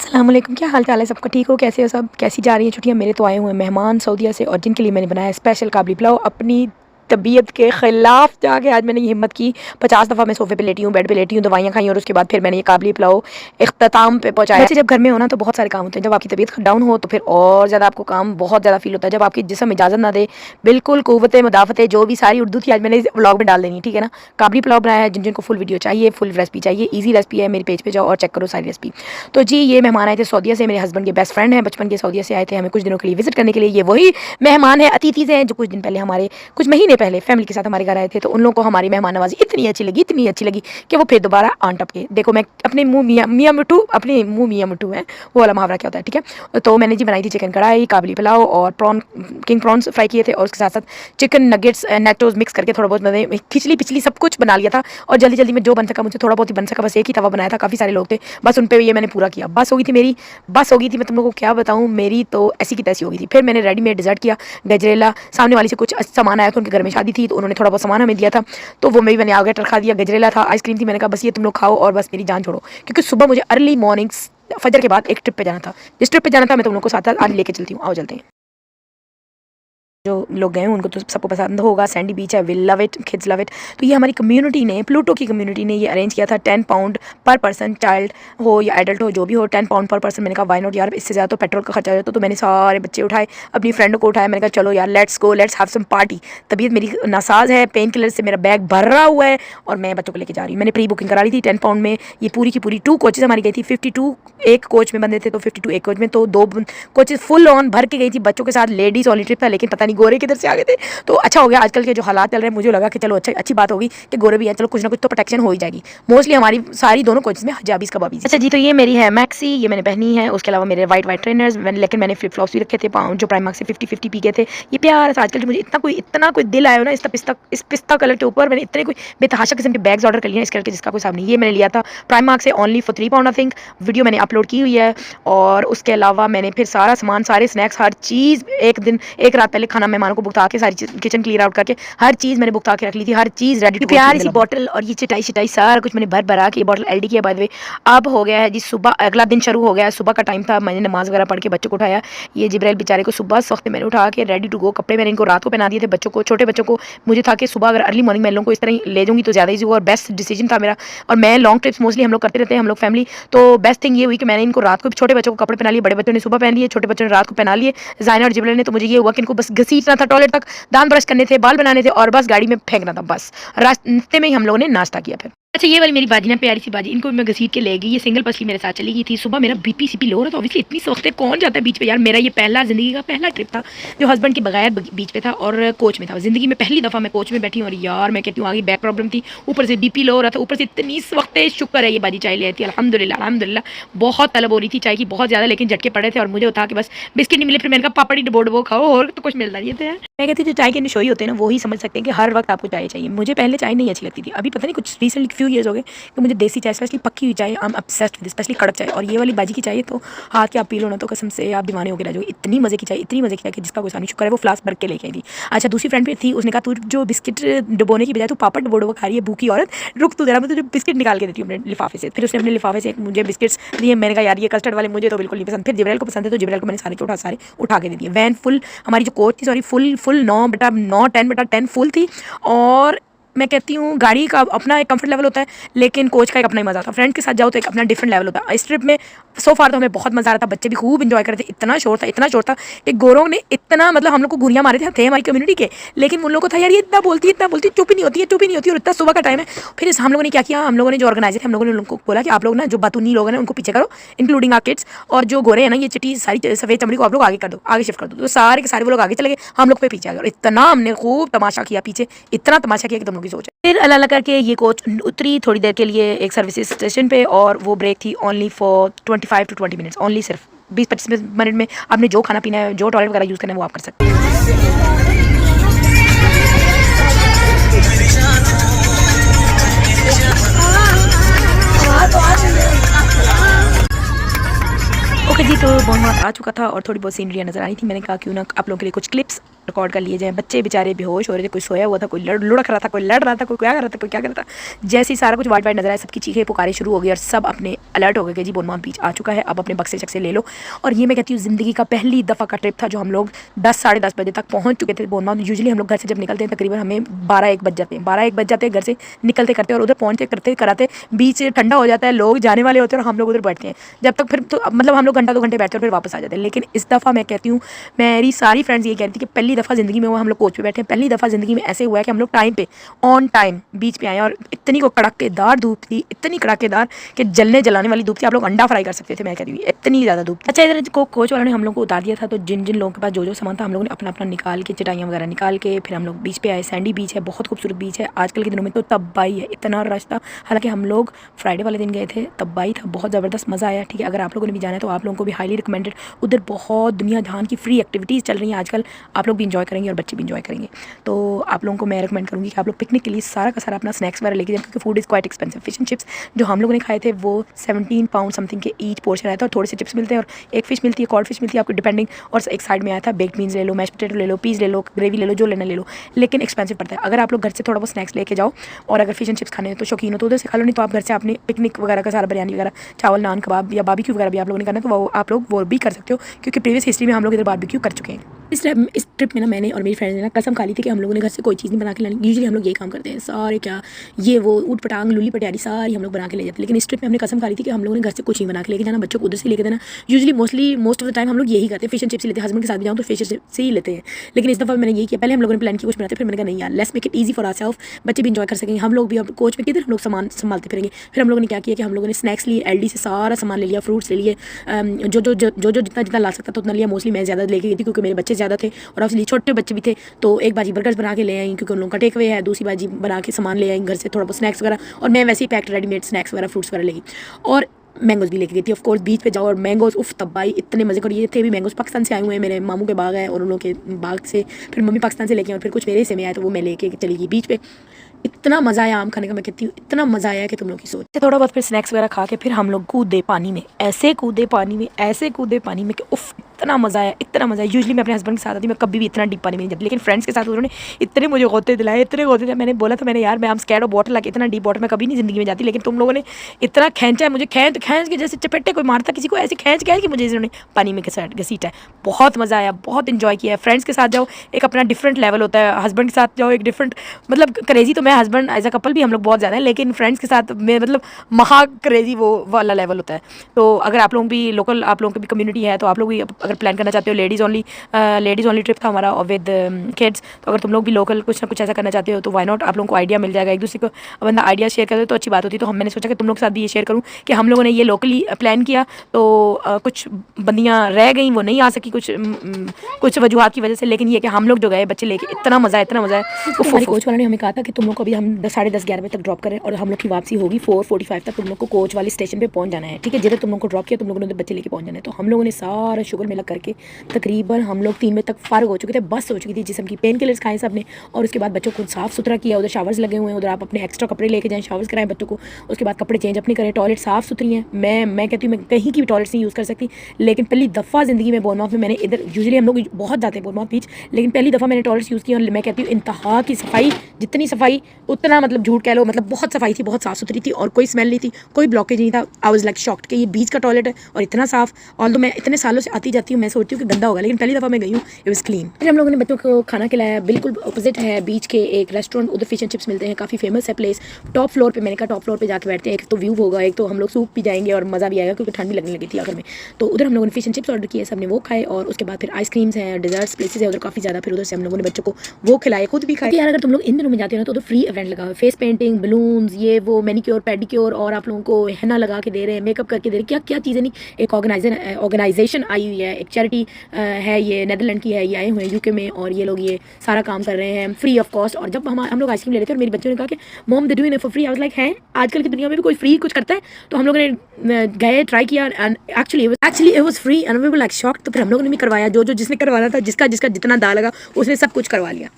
अस्सलामुअलैकुम, क्या हाल चाल है सबका? ठीक हो? कैसे हो सब? कैसी जा रही हैं छुट्टियाँ? मेरे तो आए हुए हैं मेहमान सऊदीया से और जिनके लिए मैंने बनाया स्पेशल काबली पुलाव। अपनी तबीयत के ख़िलाफ़ जाके आज मैंने ये हिम्मत की। 50 दफ़ा मैं सोफ़े पे लेटी हूँ, बेड पे लेटी हूँ, दवाइयाँ खाई और उसके बाद फिर मैंने ये काबली पुलाव इख्तिताम पे पहुँचाया। बच्चे जब घर में हो ना तो बहुत सारे काम होते हैं। जब आपकी तबीयत डाउन हो तो फिर और ज़्यादा आपको काम बहुत ज़्यादा फ़ील होता है। जब आपकी जिस्म इजाज़त ना दे, बिल्कुल क़ुव्वत मुदाफ़त जो भी सारी उर्दू थी आज मैंने इस व्लॉग में डाल देनी, ठीक है ना? काबली पुलाव बनाया है। जिन जिनको फुल वीडियो चाहिए, फुल रेसिपी चाहिए, ईज़ी रेसिपी है, मेरे पेज पे जाओ और चेक करो सारी रेसिपी। तो जी, ये मेहमान आए थे सऊदीया से, मेरे हस्बैंड के बेस्ट फ्रेंड हैं, बचपन के सऊदीया से आए थे हमें कुछ दिनों के लिए विज़िट करने के लिए। ये वही मेहमान हैं, अतिथि हैं जो कुछ दिन पहले हमारे कुछ महीने पहले फैमिली के साथ हमारे घर आए थे। तो उन लोगों को हमारी मेहमान नवाज़ी इतनी अच्छी लगी कि वो फिर दोबारा आन टपके। देखो मैं अपने मुँह मियाँ मिट्ठू, अपने मुँह मियाँ मिट्ठू हैं, वो वाला मुहावरा क्या होता है, ठीक है? तो मैंने जी बनाई थी चिकन कढ़ाई, काबली पुलाव और किंग प्रॉन्स फ्राई किए थे और उसके साथ-साथ चिकन नगेट्स नेटोज़ मिक्स करके थोड़ा बहुत मैंने खिचड़ी-पिचली सब कुछ बना लिया था और जल्दी-जल्दी में जो बन सका मुझसे थोड़ा बहुत ही बन सका, बस एक ही तवा बनाया था, काफ़ी सारे लोग थे, बस उन पे ये मैंने पूरा किया। बस हो गई थी, मैं तुम लोगों को क्या बताऊँ, मेरी तो ऐसी की तैसी हो गई थी। फिर मैंने रेडीमेड डिज़र्ट किया, गजरेला। सामने वाली से कुछ सामान आया था, उनके घर में शादी थी तो उन्होंने थोड़ा बहुत सामान हमें दिया था, तो वो मैंने आगे रखा दिया। गजरेला था, आइसक्रीम थी, मैंने कहा बस ये तुम लोग खाओ और बस मेरी जान छोड़ो, क्योंकि सुबह मुझे अर्ली मॉर्निंग्स फजर के बाद एक ट्रिप पे जाना था। जिस ट्रिप पे जाना था मैं तुम लोग को साथ-साथ आज लेके चलती हूँ, आओ चलते हैं। जो लोग गए हैं उनको तो सबको पसंद होगा। सैंडी बीच है, will love it, kids love it. तो ये हमारी कम्युनिटी ने, प्लूटो की कम्युनिटी ने ये अरेंज किया था। 10 पाउंड पर पर्सन, चाइल्ड हो या एडल्ट हो जो भी हो, 10 पाउंड पर पर्सन। मैंने कहा वाई नॉट यार, इससे ज़्यादा तो पेट्रोल का खर्चा हो जाता। तो मैंने सारे बच्चे उठाए, अपनी फ्रेंड को उठाया, मैंने कहा चलो यार let's go, let's have some party. तबीयत मेरी नासाज है, पेन किलर से मेरा बैग भरा हुआ है और मैं बच्चों को लेकर जा रही हूँ। मैंने प्री बुकिंग करा ली थी 10 पाउंड में। ये पूरी की पूरी 2 कोचेज़ हमारी गई थी। 52 एक कोच में बंदे थे तो 52 एक कोच में, तो 2 कोचेज़ फुल ऑन भर के गई थी बच्चों के साथ। लेडीज़ ओनली ट्रिप था, लेकिन पता नहीं गोरे किधर से आ गए थे। तो अच्छा हो गया, आजकल के जो हालात चल रहे हैं मुझे लगा कि चलो अच्छी बात होगी कि गोरे भी हैं, चलो कुछ ना कुछ तो प्रोटेक्शन हो ही जाएगी। मोस्टली हमारी सारी दोनों कोचेज़ में हजाबीज़ कबाबीज़। अच्छा जी, तो ये मेरी है मैक्सी, ये मैंने पहनी है। उसके अलावा मेरे वाइट ट्रेनर्स, लेकिन मैंने फ्लिप फ्लॉप्स भी रखे थे, जो प्राइमर्क से 50-50 पी गए थे। ये प्यार से आजकल मुझे इतना कोई दिल आया हो ना इस पिस्ता कलर के ऊपर, मैंने इतने कोई बेतहाशा किस्म के बैग्स ऑर्डर कर लिए इस कलर के जिसका कोई हिसाब नहीं। ये मैंने लिया था प्राइमर्क से only for 3 pound I think. Video मैंने अपलोड की हुई है। और उसके अलावा मैंने फिर सारा सामान, सारे स्नैक्स, हर चीज़ एक रात पहले खाना मेहमानों को भुगता के सारी किचन क्लियर आउट करके हर चीज़ मैंने भुगता के रख ली थी, हर चीज़ रेडी टू गो। प्यारी सी बॉटल और ये चटाई सारा कुछ मैंने भरा के, ये बॉटल एलडी की है बाय द वे। अब हो गया है जी सुबह, अगला दिन शुरू हो गया है। सुबह का टाइम था, मैंने नमाज़ वगैरह पढ़ के बच्चों को उठाया। ये जिब्राइल बेचारे को सुबह इस वक्त मैंने उठा के रेडी टू गो, कपड़े मैंने इनको रात को पहना दिए थे बच्चों को, छोटे बच्चों को। मुझे था कि सुबह अगर अर्ली मॉर्निंग में इन लोगों को इस तरह ले जाऊँगी तो ज़्यादा ईजी होगा और बेस्ट डिसीजन था मेरा। और मैं लॉन्ग ट्रिप्स मोस्टली हम लोग करते रहते हैं, हम लोग फैमिली, तो बेस्ट थिंग ये हुई कि मैंने इनको रात को, छोटे बच्चों को कपड़े पहना लिए, बड़े बच्चों ने सुबह पहन लिए, छोटे बच्चों ने रात को पहना लिए, ज़ायना और जिब्राइल ने। तो मुझे ये हुआ कि इनको बस घसीटना था टॉयलेट तक, दांत ब्रश करने थे, बाल बनाने थे और बस गाड़ी में फेंकना था। बस रास्ते में ही हम लोगों ने नाश्ता किया फिर। अच्छा, ये वाली मेरी बाजी ना, प्यारी सी बाजी, इनको मैं घसीट के ले गई। ये सिंगल पसली मेरे साथ चली गई थी। सुबह मेरा बीपी सीपी लो रहा था, ऑब्वियसली इतनी सख्त कौन जाता है बीच पे यार। मेरा ये ज़िंदगी का पहला ट्रिप था जो हस्बैंड के बगैर बीच पे था और कोच में था। ज़िंदगी में पहली दफ़ा मैं कोच में बैठी हूँ और यार मैं कहती हूँ आगे बैक प्रॉब्लम थी, ऊपर से बीपी लो हो रहा था, ऊपर से इतनी सख्त। शुक्र है ये बाजी चाय ले आई थी, अल्हम्दुलिल्लाह। बहुत तलब हो रही थी चाय की, बहुत ज़्यादा, लेकिन झटके पड़े थे और मुझे उठा के बस बिस्किट नहीं मिले। फिर मैंने कहा पापड़ी डबो खाओ और तो कुछ मिलता नहीं था। मैं कहती थी जो चाय के नशोई होते हैं ना, वो ही समझ सकते हैं कि हर वक्त आपको चाय चाहिए। मुझे पहले चाय नहीं अच्छी लगती थी, अभी पता नहीं कुछ रिसेंटली फ्यू ईयर्स हो गए कि मुझे देसी चाय, स्पेशली पक्की हुई चाय, I am obsessed with, specially कड़क चाय। और ये वाली बाजी की चाय तो हाथ के आप पी लो ना तो कसम से आप दीवाने होकर रह जाओगे। इतनी मज़े की चाय कि जिसका कोई सामने। शुक्र है वो फ्लास्क भर के लेके आई थी। अच्छा, दूसरी फ्रेंड भी थी, उसने कहा तू जो बिस्किट डुबोने की बजाय तू पापड़ डबो खा रही है, भूखी औरत, रुक तू जरा, मैं तुझे बिस्किट निकाल के देती हूँ अपने लिफाफे से। फिर उसने अपने लिफाफे से मुझे बिस्किट्स दिए। मैंने कहा यार ये कस्टर्ड वाले मुझे तो बिल्कुल नहीं पसंद। फिर जिब्राइल को पसंद है तो जिब्राइल को मैंने सारे उठा के दे दिए। वैन फुल, हमारी जो कोच थी सॉरी, फुल 9/10/10 फुल थी। और मैं कहती हूँ गाड़ी का अपना एक कंफर्ट लेवल होता है, लेकिन कोच का एक अपना ही मज़ा था। फ्रेंड के साथ जाओ तो एक अपना डिफरेंट लेवल होता है। इस ट्रिप में सो फार तो हमें बहुत मज़ा आ रहा था, बच्चे भी खूब इंजॉय कर रहे थे। इतना शोर था कि गोरों ने इतना, मतलब हम लोग को घुरियाँ मारे थे हमारी कम्युनिटी के, लेकिन उन लोगों को था यार ये इतना बोलती चुप ही नहीं होती और इतना सुबह का टाइम है। फिर हम लोगों ने क्या किया, हम लोगों ने जो ऑर्गेनाइजर थे, हम लोगों ने उनको बोला कि आप लोग ना जो बातूनी लोग हैं उनको पीछे करो, इंक्लूडिंग आर किड्स, और जो गोरे हैं ना ये चिट्टी सारी सफ़ेद चमड़ी को आप लोग आगे कर दो, आगे शिफ्ट कर दो। तो सारे के सारे वो लोग आगे चले गए, हम लोग पे पीछे आ गए। और इतना हमने खूब तमाशा किया पीछे, इतना तमाशा किया कि तुम लोग की सोच। फिर अल्लाह करके ये कोच उतरी थोड़ी देर के लिए एक सर्विसेज स्टेशन पे, और वो ब्रेक थी only for 25 to 20 minutes, only सिर्फ 20-25 मिनट में आपने जो खाना पीना है, जो टॉयलेट वगैरह यूज़ करना है वो आप कर सकते हैं। ओके जी, तो बहुत आ चुका था और थोड़ी बहुत सीनरियाँ नज़र आई थी। मैंने कहा क्यों ना आप लोगों के लिए कुछ क्लिप्स रिकॉर्ड कर लिए जाएँ। बच्चे बेचारे बेहोश हो रहे थे, कोई सोया हुआ था, कोई लुढ़क रहा था, कोई लड़ रहा था, कोई क्या कर रहा था, कोई क्या कर रहा था। जैसे ही सारा कुछ वाइट वाइट नजर आया, सबकी चीखें पुकारें शुरू हो गई और सब अपने अलर्ट हो गए कि जी बोनमाउथ बीच आ चुका है, अब अपने बक्से चक्से ले लो। और ये मैं कहती हूँ ज़िंदगी का पहली दफ़ा का ट्रिप था जो हम लोग 10 साढ़े 10 बजे तक पहुँच चुके थे बोनमाउथ। यूजुअली हम लोग घर से जब निकलते हैं तकरीबन हमें 12-1 बज जाते हैं, 12-1 बज जाते हैं घर से निकलते करते, और उधर पहुँचते करते कराते बीच ठंडा हो जाता है, लोग जाने वाले होते हैं और हम लोग उधर बैठते हैं। जब तक फिर तो मतलब हम लोग घंटा 2 घंटे बैठते हैं और फिर वापस आ जाते हैं। लेकिन इस दफ़ा मैं कहती हूँ, मेरी सारी फ्रेंड्स ये कह रही थी कि पहली दफ़ा ज़िंदगी में वो हम लोग कोच पे बैठे हैं, पहली दफ़ा ज़िंदगी में ऐसे हुआ है कि हम लोग टाइम पे ऑन टाइम बीच पे आए। और इतनी को कड़ाकेदार धूप थी, इतनी कड़ाकेदार कि जलने जलाने वाली धूप थी। आप लोग अंडा फ्राई कर सकते थे, मैं कहती हूँ इतनी ज़्यादा धूप थी। अच्छा, इधर को कोच वालों ने हम लोग को उतार दिया था, तो जिन जिन लोगों के पास जो जो सामान था हम लोगों ने अपना अपना निकाल के, चटाइयाँ वगैरह निकाल के फिर हम लोग बीच पे आए। सैंडी बीच है, बहुत खूबसूरत बीच है। आजकल के दिनों में तो तबाही है, इतना रश था। हालांकि हम लोग फ्राइडे वाले दिन गए थे, तबाही था, बहुत ज़बरदस्त मज़ा आया। ठीक है, अगर आप लोगों ने भी जाना है तो आप लोगों को भी हाईली रिकमेंडेड। उधर बहुत दुनिया जहान की फ्री एक्टिविटीज़ चल रही हैं आजकल, आप लोग भी इंजॉय करेंगे और बच्चे भी इंजॉय करेंगे। तो आप लोगों को मैं रिकमेंड करूँगी कि आप लोग पिकनिक के लिए सारा का सारा अपना स्नैक्स वगैरह लेके जाएं, क्योंकि food is quite expensive. Fish and chips जो हम लोगों ने खाए थे वो 17 पाउंड समथिंग के ईच पोर्शन आया था, और थोड़े से चिप्स मिलते हैं और एक फ़िश मिलती है, कॉड फिश मिलती है आपको डिपेंडिंग। और एक साइड में आया था बेक्ड बीन्स ले लो, मैश पोटैटो ले लो, पीस ले लो, ग्रेवी ले लो, जो लेना ले लो, लेकिन एक्सपेंसिव पड़ता है। अगर आप लोग घर से थोड़ा बहुत स्नैक्स लेके जाओ और अगर फिश एंड चिप्स खाने हैं तो शौकीन हो तो उधर से खा लो, नहीं तो आप घर से अपने पिकनिक वगैरह का सारा बिरयानी वगैरह, चावल, नान, कबाब या बारबेक्यू वगैरह भी आप लोगों ने करना है तो वो आप लोग वो भी कर सकते हो, क्योंकि प्रीवियस हिस्ट्री में हम लोग इधर बारबेक्यू कर चुके हैं। इस ट्रिप में ना मैंने और मेरी फ्रेंड्स ने ना कसम खा ली थी कि हम लोगों ने घर से कोई चीज़ नहीं बना के लानी। यूजुअली हम लोग यही काम करते हैं सारे, क्या ये वो ऊट पटांग लुली पटियारी सारी हम लोग बना के ले जाते हैं, लेकिन इस ट्रिप में हमने कसम खा ली थी कि हम लोगों ने घर से कुछ नहीं बना के लेके जाना, बच्चों को उधर से लेके देना। Usually most of the time हम लोग यही करते हैं, फिश एंड चिप्स ही लेते हैं। हस्बैंड के साथ भी जाऊँ तो फिश से ही लेते हैं, लेकिन इस दफ़ा मैंने यही किया। पहले हम लोगों ने प्लान किया कुछ बनाते, फिर मैंने कहा नहीं यार, let's make it easy for ourself, बच्चे भी इंजॉय कर सकेंगे, हम लोग भी अब कोच में किधर हम लोग सामान संभालते फिरेंगे। फिर हम लोगों ने क्या किया कि हम लोगों ने स्नैक्स लिए, एलडी से सारा सामान ले लिया, फ्रूट्स ले लिए, जो जितना ला सकता था उतना लिया। मोस्टली मैं ज़्यादा लेके गई थी क्योंकि मेरे बच्चे ज़्यादा थे और ऑब्वियसली छोटे बच्चे भी थे। तो एक बाजी बर्गर्स बना के ले आई क्योंकि उन लोगों का टेक अवे है, दूसरी बाजी बना के सामान ले आई घर से, थोड़ा बहुत स्नैक्स वगैरह, और मैं वैसे ही पैक्ड रेडीमेड स्नैक्स वगैरह फ्रूट्स वगैरह ले गई। और मैंगोज़ भी लेके गई थी। ऑफ कोर्स बीच पे जाओ और मैंगोज़, उफ तबाही, इतने मज़े कर। ये थे भी मैंगोज़ पाकिस्तान से आए हुए हैं, मेरे मामू के बाग है और उन लोगों के बाग से फिर मम्मी पाकिस्तान से लेके, और फिर कुछ मेरे से में आए तो वो मैं लेके चली गई बीच पे। इतना मज़ा आया आम खाने का, मैं कहती हूँ इतना मज़ा आया कि तुम लोग की सोच। थोड़ा बहुत फिर स्नैक्स वगैरह खा के फिर हम लोग कूदे पानी में, ऐसे कूदे पानी में कि उफ इतना मज़ा आया, इतना मज़ा आया। यूजुअली मैं अपने हस्बैंड के साथ आती, मैं कभी भी इतना डीप पानी में नहीं जाती, लेकिन फ्रेंड्स के साथ उन्होंने इतने मुझे गोते दिलाए, इतने गोते दिलाए। मैंने बोला था मैंने यार मैं स्कैर्ड ऑफ वाटर लगे, इतना डीप वाटर में कभी नहीं ज़िंदगी में जाती, लेकिन तुम लोगों ने इतना खींचा है मुझे, खींच के जैसे चपेटे कोई मारता किसी को, ऐसे खींच के मुझे इन्होंने पानी में घसीटा है। बहुत मज़ा आया, बहुत इन्जॉय किया है। फ्रेंड्स के साथ जाओ एक अपना डिफरेंट लेवल होता है, हस्बैंड के साथ जाओ एक डिफरेंट, मतलब क्रेजी तो मैं हस्बैंड एज अ कपल भी हम लोग बहुत ज़्यादा है, लेकिन फ्रेंड्स के साथ में मतलब महा क्रेजी वो वाला लेवल होता है। तो अगर आप लोग भी लोकल, आप लोगों की भी कम्युनिटी है तो आप लोग भी अगर प्लान करना चाहते हो, लेडीज़ ओनली ट्रिप था हमारा और विद किड्स, तो अगर तुम लोग भी लोकल कुछ ना कुछ ऐसा करना चाहते हो तो वाई नॉट, आप लोगों को आइडिया मिल जाएगा, एक दूसरे को बंदा आइडिया शेयर करते तो अच्छी बात होती। तो मैंने सोचा कि तुम लोग के साथ भी ये शेयर करूँ कि हम लोगों ने ये लोकली प्लान किया, तो कुछ बंदियाँ रह गई, वो नहीं आ सकी कुछ वजूहत की वजह से, लेकिन ये कि हम लोग जो गए बच्चे लेके, इतना मज़ा है। हमारे कोच वाले ने हमें कहा था कि तुम लोग को अभी हम 10 साढ़े 10 11 बजे तक ड्रॉप करें और हम लोग की वापसी होगी 4:45 तक। तुम लोग को कोच वाली स्टेशन पे पहुंच जाना है, ठीक है। जिधर तुम लोग को ड्रॉप किया तुम लोगों ने बच्चे लेके पहुंच जाना है। तो हम लोगों ने सारा शुगर मिला करके तकरीबन हम लोग 3 बजे तक फारग हो चुके थे, बस हो चुकी थी, जिसम की पेन किलर्स खाए सबने, और उसके बाद बच्चों को साफ़ सुथरा किया। उधर शावर्स लगे हुए हैं, उधर आप अपने एक्स्ट्रा कपड़े लेके जाएँ, शावर्स कराएं बच्चों को, उसके बाद कपड़े चेंज अपने करें। टॉयलेट साफ़ सुथरी हैं, मैं कहती हूँ मैं कहीं की भी टॉयलेट्स नहीं यूज़ कर सकती, लेकिन पहली दफ़ा ज़िंदगी में बोनमाउथ में मैंने इधर, यूजुअली हम लोग बहुत जाते हैं बोनमाउथ बीच, लेकिन पहली दफ़ा मैंने टॉयलेट्स यूज़ किया और मैं कहती हूँ इंतहा की सफाई, जितनी सफाई उतना मतलब झूठ कह लो, मतलब बहुत सफाई थी, बहुत साफ़ सुथरी थी और कोई स्मेल नहीं थी, कोई ब्लॉकेज नहीं था। आई वाज लाइक शॉक्ड कि ये बीच का टॉयलेट है और इतना साफ़, और तो मैं इतने सालों से आती जाती हूँ, मैं सोचती हूँ कि गंदा होगा, लेकिन पहली दफ़ा मैं गई हूँ, इट वाज क्लीन। फिर हम लोगों ने बच्चों को खाना खिलाया, बिल्कुल अपोजिट है बीच के एक रेस्टोरेंट, उधर फिश एंड चिप्स मिलते हैं, काफ़ी फेमस है प्लेस। टॉप फ्लोर पे, मैंने कहा टॉप फ्लोर पे जाके बैठते हैं, एक तो व्यू होगा, एक तो हम लोग सूप पी जाएंगे और मज़ा भी आएगा क्योंकि ठंड भी लगने लगी थी आखिर में। तो उधर हम लोगों ने फिश एंड चिप्स ऑर्डर किए, सबने वो खाए, और उसके बाद फिर आइसक्रीम्स हैं, डिजर्ट्स प्लेसेस है उधर काफ़ी ज़्यादा, फिर उधर से हम लोगों ने बच्चों को वो खिलाए, खुद भी खाए। यार अगर तुम लोग इन दिनों में जाते हो ना तो उधर फ्री इवेंट लगा हुआ है, फेस पेंटिंग, बलून्स, ये वो, मैनिक्योर पेडिक्योर, और आप लोगों को henna लगा के दे रहे हैं, मेकअप करके दे रहे हैं, क्या क्या चीज़ें नहीं। एक ऑर्गेनाइजेशन आई हुई है, एक चैरिटी है, ये नीदरलैंड की है, ये आए हुए हैं यूके में, और ये लोग ये सारा काम कर रहे हैं फ्री ऑफ कॉस्ट। और जब हम लोग आइसक्रीम ले रहे थे और मेरे बच्चों ने कहा कि mom they doing it for free, I was like हैं आजकल की दुनिया में भी कोई फ्री कुछ करता है। तो हम लोगों ने गए, ट्राई किया, and actually it was free and we were like shocked. तो फिर हम लोगों ने भी करवाया, जो जिसने करवाना था, जिसका जितना दाल लगा उसने सब कुछ करवा लिया।